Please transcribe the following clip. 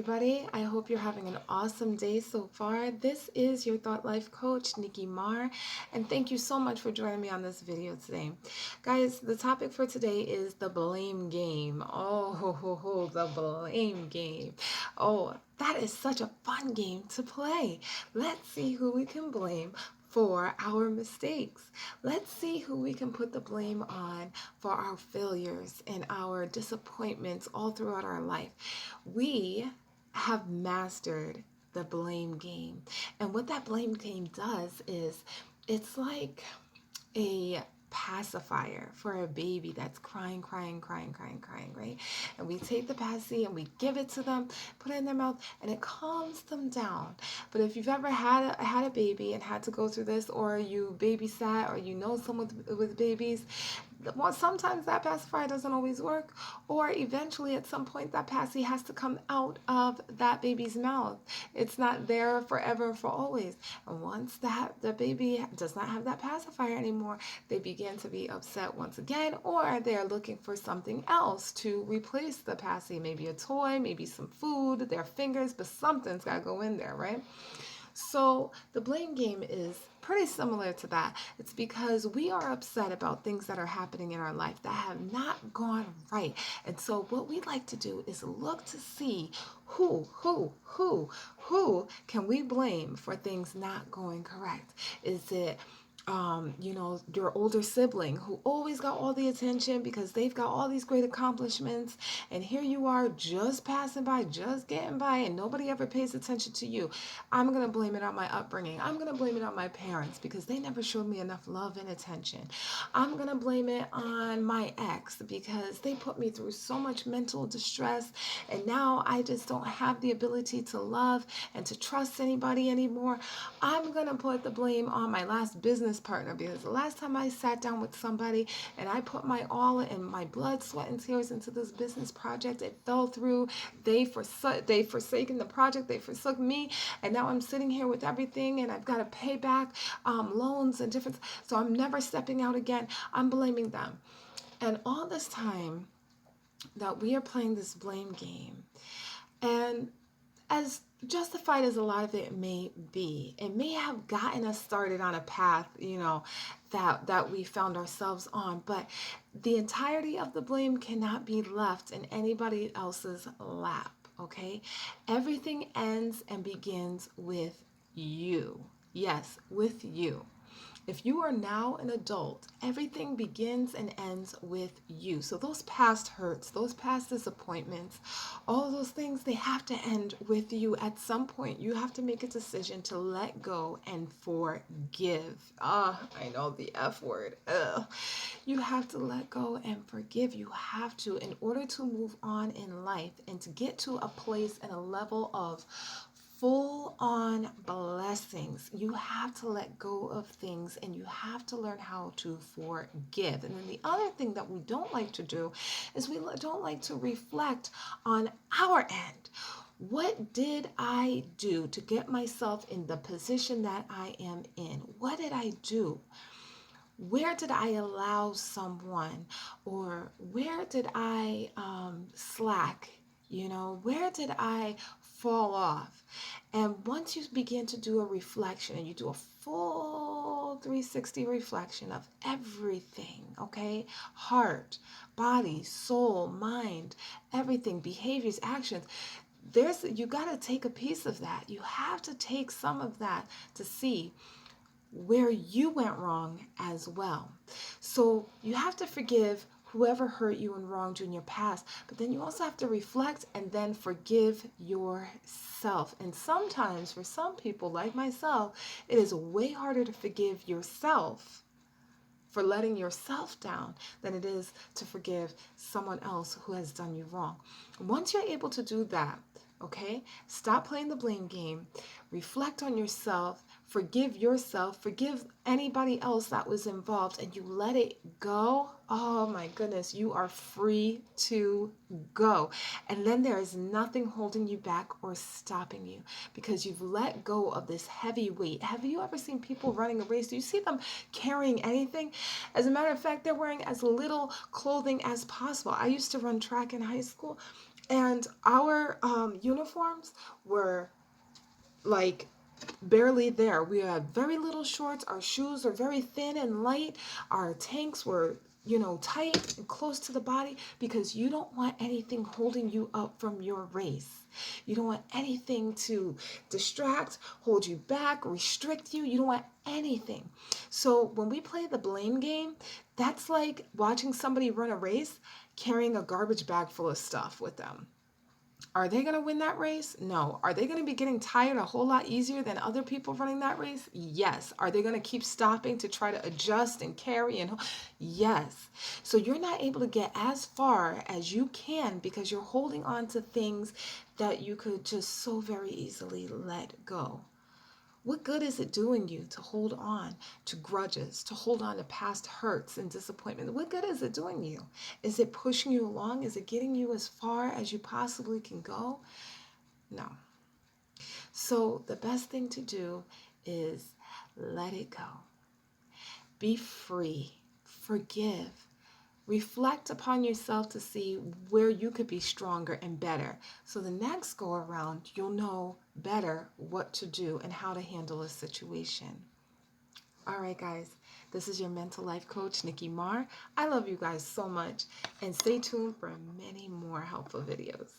everybody. I hope you're having an awesome day so far. This is your Thought Life Coach, Niquey Mar, and thank you so much for joining me on this video today. Guys, the topic for today is the blame game. The blame game. Oh, that is such a fun game to play. Let's see who we can blame for our mistakes. Let's see who we can put the blame on for our failures and our disappointments all throughout our life. We have mastered the blame game. And what that blame game does is it's like a pacifier for a baby that's crying, right? And we take the passy and we give it to them, put it in their mouth, and it calms them down. But if you've ever had a baby and had to go through this, or you babysat, or you know someone with babies, well, sometimes that pacifier doesn't always work, or eventually at some point that passy has to come out of that baby's mouth. It's not there forever for always. And once the baby does not have that pacifier anymore, they begin to be upset once again, or they're looking for something else to replace the passy. Maybe a toy, maybe some food, their fingers, but something's got to go in there, right? So the blame game is pretty similar to that. It's because we are upset about things that are happening in our life that have not gone right. And so what we like to do is look to see who can we blame for things not going correct. Is it your older sibling who always got all the attention because they've got all these great accomplishments, and here you are just passing by, just getting by, and nobody ever pays attention to you. I'm going to blame it on my upbringing. I'm going to blame it on my parents because they never showed me enough love and attention. I'm going to blame it on my ex because they put me through so much mental distress, and now I just don't have the ability to love and to trust anybody anymore. I'm going to put the blame on my last business partner because the last time I sat down with somebody and I put my all and my blood, sweat, and tears into this business project, it fell through. They forsaken the project, they forsook me, and now I'm sitting here with everything and I've got to pay back loans and different. So I'm never stepping out again. I'm blaming them. And all this time that we are playing this blame game, and as justified as a lot of it may be, it may have gotten us started on a path, that we found ourselves on, but the entirety of the blame cannot be left in anybody else's lap, okay? Everything ends and begins with you. Yes, with you. If you are now an adult, everything begins and ends with you. So those past hurts, those past disappointments, all of those things, they have to end with you. At some point, you have to make a decision to let go and forgive. I know the F word. You have to let go and forgive. You have to, in order to move on in life and to get to a place and a level of full-on blessings. You have to let go of things and you have to learn how to forgive. And then the other thing that we don't like to do is we don't like to reflect on our end. What did I do to get myself in the position that I am in? What did I do? Where did I allow someone, or where did I slack? Where did I fall off? And once you begin to do a reflection and you do a full 360 reflection of everything, okay? Heart, body, soul, mind, everything, behaviors, actions. You got to take a piece of that. You have to take some of that to see where you went wrong as well. So you have to forgive whoever hurt you and wronged you in your past, but then you also have to reflect and then forgive yourself. And sometimes for some people like myself, it is way harder to forgive yourself for letting yourself down than it is to forgive someone else who has done you wrong. Once you're able to do that, okay, stop playing the blame game, reflect on yourself, forgive anybody else that was involved, and you let it go. Oh my goodness, you are free to go. And then there is nothing holding you back or stopping you because you've let go of this heavy weight. Have you ever seen people running a race? Do you see them carrying anything? As a matter of fact, they're wearing as little clothing as possible. I used to run track in high school. And our uniforms were like barely there. We had very little shorts. Our shoes are very thin and light. Our tanks were, tight and close to the body, because you don't want anything holding you up from your race. You don't want anything to distract, hold you back, restrict you. You don't want anything. So when we play the blame game, that's like watching somebody run a race carrying a garbage bag full of stuff with them. Are they going to win that race? No. Are they going to be getting tired a whole lot easier than other people running that race? Yes. Are they going to keep stopping to try to adjust and carry? And yes. So you're not able to get as far as you can because you're holding on to things that you could just so very easily let go. What good is it doing you to hold on to grudges, to hold on to past hurts and disappointment? What good is it doing you? Is it pushing you along? Is it getting you as far as you possibly can go? No. So the best thing to do is let it go. Be free. Forgive. Reflect upon yourself to see where you could be stronger and better. So the next go around, you'll know better what to do and how to handle a situation. All right, guys, this is your mental life coach, Niquey Mar. I love you guys so much, and stay tuned for many more helpful videos.